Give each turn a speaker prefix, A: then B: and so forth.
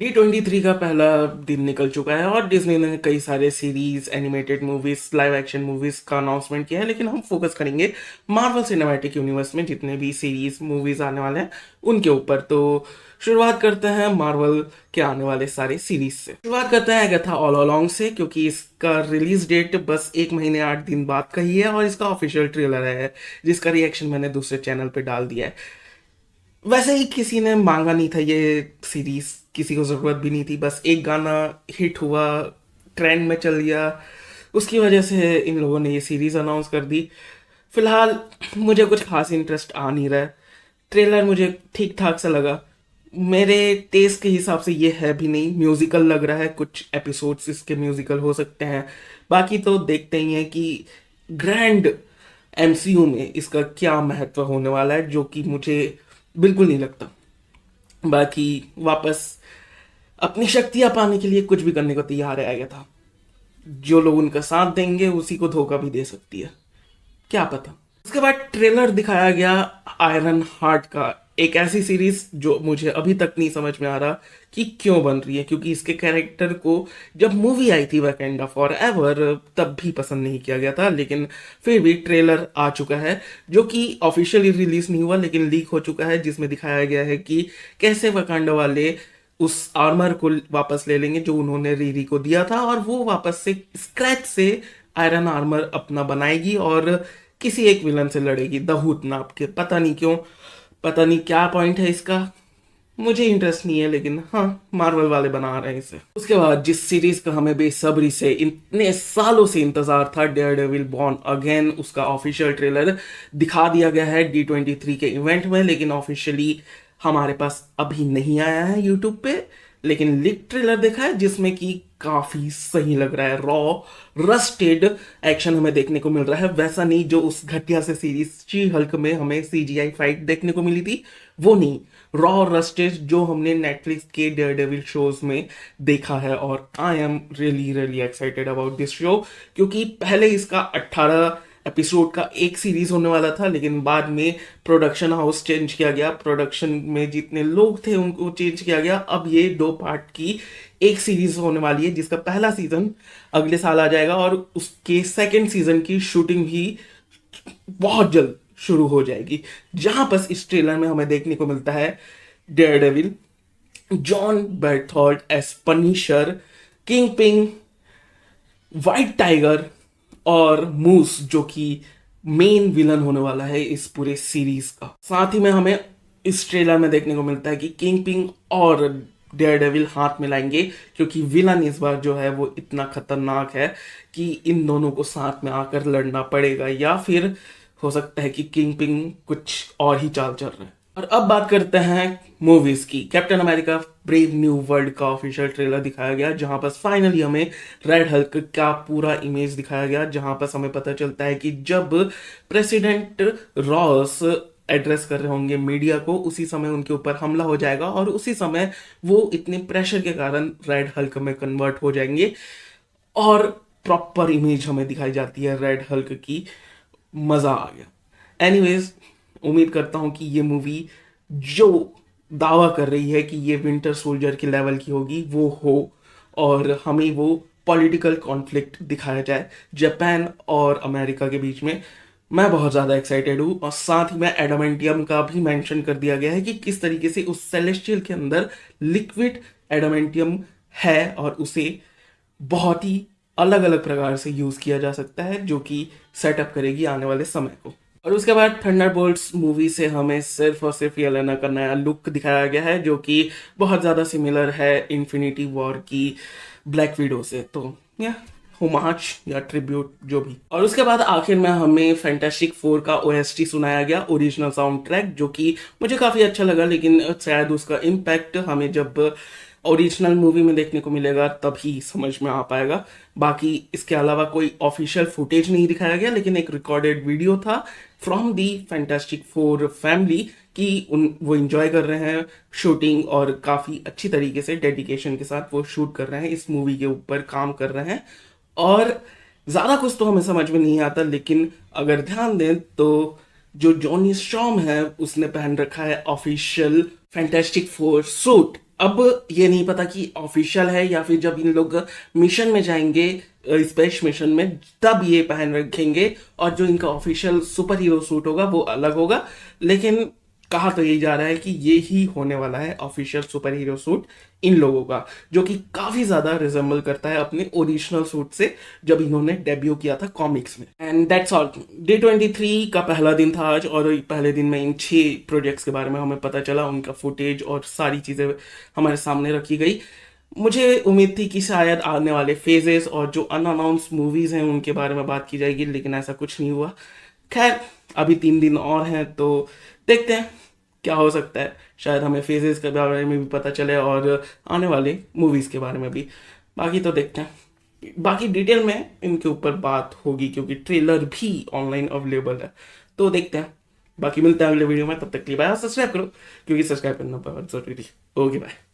A: D23 का पहला दिन निकल चुका है और डिज्नी ने कई सारे series, animated movies, live action movies का अनाउंसमेंट किया है, लेकिन हम फोकस करेंगे मार्वल सिनेमैटिक यूनिवर्स में जितने भी सीरीज, मूवीज आने वाले हैं उनके ऊपर। तो शुरुआत करते हैं मार्वल के आने वाले सारे सीरीज से। शुरुआत करते हैं अगेथा ऑल अलोंग से, क्योंकि इसका रिलीज डेट बस 1 महीने 8 दिन बाद का ही है और इसका ऑफिशियल ट्रेलर है जिसका रिएक्शन मैंने दूसरे चैनल पे डाल दिया है। वैसे ही किसी ने मांगा नहीं था ये सीरीज, किसी को जरूरत भी नहीं थी, बस एक गाना हिट हुआ, ट्रेंड में चल गया, उसकी वजह से इन लोगों ने ये सीरीज अनाउंस कर दी। फिलहाल मुझे कुछ खास इंटरेस्ट आ नहीं रहा है। ट्रेलर मुझे ठीक ठाक सा लगा, मेरे टेस्ट के हिसाब से ये है भी नहीं। म्यूजिकल लग रहा है, कुछ एपिसोड्स इसके म्यूजिकल हो सकते हैं, बाकी तो देखते ही हैं कि ग्रैंड एमसीयू में इसका क्या महत्व होने वाला है, जो कि मुझे बिल्कुल नहीं लगता। बाकी वापस अपनी शक्तियां पाने के लिए कुछ भी करने को तैयार है आया था। जो लोग उनका साथ देंगे उसी को धोखा भी दे सकती है, क्या पता। उसके बाद ट्रेलर दिखाया गया आयरन हार्ट का, एक ऐसी सीरीज जो मुझे अभी तक नहीं समझ में आ रहा कि क्यों बन रही है, क्योंकि इसके कैरेक्टर को जब मूवी आई थी वैकेंडा फॉर एवर तब भी पसंद नहीं किया गया था, लेकिन फिर भी ट्रेलर आ चुका है जो कि ऑफिशियली रिलीज नहीं हुआ लेकिन लीक हो चुका है, जिसमें दिखाया गया है कि कैसे वैकेंडा वाले उस आर्मर को वापस ले लेंगे जो उन्होंने रीरी को दिया था, और वो वापस से स्क्रैच से आयरन आर्मर अपना बनाएगी और किसी एक विलन से लड़ेगी दहूत नाप के। पता नहीं क्यों, पता नहीं क्या पॉइंट है इसका, मुझे इंटरेस्ट नहीं है, लेकिन हाँ मार्वल वाले बना रहे हैं इसे। उसके बाद जिस सीरीज का हमें बेसब्री से इतने सालों से इंतजार था, डेयरडेविल बॉर्न अगेन, उसका ऑफिशियल ट्रेलर दिखा दिया गया है D23 के इवेंट में, लेकिन ऑफिशियली हमारे पास अभी नहीं आया है यूट्यूब पे। लेकिन लीक ट्रेलर देखा है जिसमें कि काफी सही लग रहा है। रॉ रस्टेड एक्शन हमें देखने को मिल रहा है, वैसा नहीं जो उस घटिया से सीरीज शी हल्क में हमें सीजीआई फाइट देखने को मिली थी, वो नहीं। रॉ रस्टेड जो हमने नेटफ्लिक्स के डेयरडेविल शोज में देखा है, और I am really really excited about this show, क्योंकि पहले इसका 18 एपिसोड का एक सीरीज होने वाला था, लेकिन बाद में प्रोडक्शन हाउस चेंज किया गया, प्रोडक्शन में जितने लोग थे उनको चेंज किया गया। अब ये 2 पार्ट की एक सीरीज होने वाली है जिसका पहला सीजन अगले साल आ जाएगा और उसके सेकंड सीजन की शूटिंग भी बहुत जल्द शुरू हो जाएगी। जहां पर इस ट्रेलर में हमें देखने को मिलता है Daredevil, Jon Bernthal as Punisher, Kingpin, white tiger और मूस जो कि मेन विलन होने वाला है इस पूरे सीरीज का। साथ ही में हमें इस ट्रेलर में देखने को मिलता है कि किंग पिंग और डेयरडेविल हाथ मिलाएंगे, क्योंकि विलन इस बार जो है वो इतना खतरनाक है कि इन दोनों को साथ में आकर लड़ना पड़ेगा, या फिर हो सकता है कि किंग पिंग कुछ और ही चाल चल रहा है। और अब बात करते हैं मूवीज की। Captain America brave new world का ऑफिशियल ट्रेलर दिखाया गया, जहां पर फाइनली हमें रेड हल्क का पूरा इमेज दिखाया गया, जहां पर हमें पता चलता है कि जब प्रेसिडेंट रॉस एड्रेस कर रहे होंगे मीडिया को, उसी समय उनके ऊपर हमला हो जाएगा और उसी समय वो इतने प्रेशर के कारण रेड हल्क में कन्वर्ट हो जाएंगे और प्रॉपर इमेज हमें दिखाई जाती है रेड हल्क की। मजा आ गया। एनीवेज, उम्मीद करता हूं कि ये मूवी जो दावा कर रही है कि ये विंटर सोल्जर के लेवल की होगी वो हो, और हमें वो पॉलिटिकल कॉन्फ्लिक्ट दिखाया जाए जापान और अमेरिका के बीच में। मैं बहुत ज़्यादा एक्साइटेड हूँ, और साथ ही में एडामेंटियम का भी मेंशन कर दिया गया है कि किस तरीके से उस सेलेस्टियल के अंदर लिक्विड एडामेंटियम है और उसे बहुत ही अलग अलग प्रकार से यूज़ किया जा सकता है, जो कि सेटअप करेगी आने वाले समय को। और उसके बाद थंडरबोल्ट्स मूवी से हमें सिर्फ और सिर्फ येलेना का नया लुक दिखाया गया है, जो कि बहुत ज़्यादा सिमिलर है इन्फिनिटी वॉर की ब्लैक विडो से। तो या होमाज या ट्रिब्यूट जो भी। और उसके बाद आखिर में हमें फैंटास्टिक फोर का ओएसटी सुनाया गया, ओरिजिनल साउंड ट्रैक, जो कि मुझे काफ़ी अच्छा लगा, लेकिन शायद उसका इम्पैक्ट हमें जब ओरिजिनल मूवी में देखने को मिलेगा तभी समझ में आ पाएगा। बाकी इसके अलावा कोई ऑफिशियल फुटेज नहीं दिखाया गया, लेकिन एक रिकॉर्डेड वीडियो था from the fantastic four family कि वो इंजॉय कर रहे हैं शूटिंग, और काफ़ी अच्छी तरीके से डेडिकेशन के साथ वो शूट कर रहे हैं, इस मूवी के ऊपर काम कर रहे हैं। और ज़्यादा कुछ तो हमें समझ में नहीं आता, लेकिन अगर ध्यान दें तो जो जॉनी स्टॉर्म है उसने पहन रखा है ऑफिशियल फैंटास्टिक फोर सूट अब ये नहीं पता कि ऑफिशियल है या फिर जब इन लोग मिशन में जाएंगे, स्पेस मिशन में, तब ये पहन रखेंगे, और जो इनका ऑफिशियल सुपर हीरो सूट होगा वो अलग होगा। लेकिन कहा तो यही जा रहा है कि ये ही होने वाला है official super hero suit in लोगों का, जो कि काफी ज्यादा रिजेंबल करता है अपने ओरिजिनल सूट से जब इन्होंने डेब्यू किया था कॉमिक्स में। And that's all. D23 का पहला दिन था आज, और पहले दिन में इन 6 प्रोजेक्ट्स के बारे में हमें पता चला, उनका फुटेज और सारी चीजें हमारे सामने रखी गई। मुझे उम्मीद थी कि शायद आने वाले फेजेस और जो अनअनाउंस मूवीज हैं उनके बारे में बात की जाएगी, लेकिन ऐसा कुछ नहीं हुआ। खैर, अभी 3 दिन और हैं तो देखते हैं क्या हो सकता है। शायद हमें फेजेस के बारे में भी पता चले और आने वाले मूवीज के बारे में भी। बाकी तो देखते हैं, बाकी डिटेल में इनके ऊपर बात होगी क्योंकि ट्रेलर भी ऑनलाइन अवेलेबल है, तो देखते हैं। बाकी मिलते हैं अगले वीडियो में, तब तक के लिए बाय और सब्सक्राइब करो क्योंकि सब्सक्राइब करना बहुत जरूरी है। Okay bye.